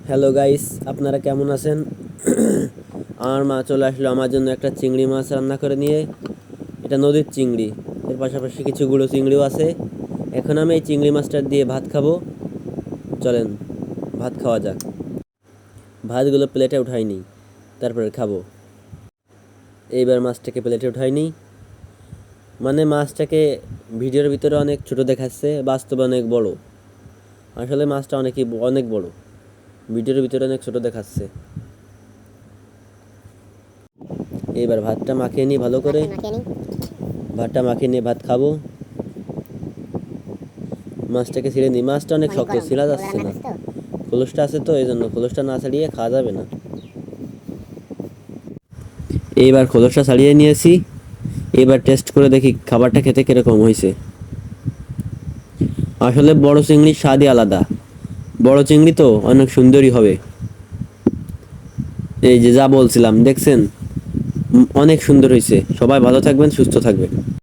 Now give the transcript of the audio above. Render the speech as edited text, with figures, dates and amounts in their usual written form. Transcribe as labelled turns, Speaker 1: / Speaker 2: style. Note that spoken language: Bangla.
Speaker 1: হ্যালো গাইস, আপনারা কেমন আছেন? আমার মা চলে আসলো আমার জন্য একটা চিংড়ি মাছ রান্না করে নিয়ে। এটা নদীর চিংড়ি, এর পাশাপাশি কিছু গুঁড়ো চিংড়িও আছে। এখন আমি এই চিংড়ি মাছটা দিয়ে ভাত খাবো। চলেন ভাত খাওয়া যাক। ভাতগুলো প্লেটে উঠাই নিই, তারপরে খাবো। এইবার মাছটাকে প্লেটে উঠাই নিই। মানে মাছটাকে ভিডিওর ভিতরে অনেক ছোট দেখাচ্ছে, বাস্তবে অনেক বড়। আসলে মাছটা অনেক বড়, ভিডিওর ভিতরে অনেক ছোট দেখাচ্ছে। এবার ভাতটা মাখিয়ে নিই ভালো করে। ভাতটা মাখিয়ে নিয়ে ভাত খাবো। মাছটাকে ছিঁড়ে নিই। মাছটা অনেক শক্ত, ছিঁড়া যাচ্ছে না। খোলসটা আছে তো, এই জন্য খোলসটা না ছাড়িয়ে খাওয়া যাবে না। এইবার খোলসটা ছাড়িয়ে নিয়েছি। এবার টেস্ট করে দেখি খাবারটা খেতে কিরকম হয়েছে। আসলে বড় চিংড়ির স্বাদই আলাদা। বড় চিংড়ি তো অনেক সুন্দরই হবে। এই যে যা বলছিলাম দেখছেন, অনেক সুন্দর হয়েছে। সবাই ভালো থাকবেন, সুস্থ থাকবেন।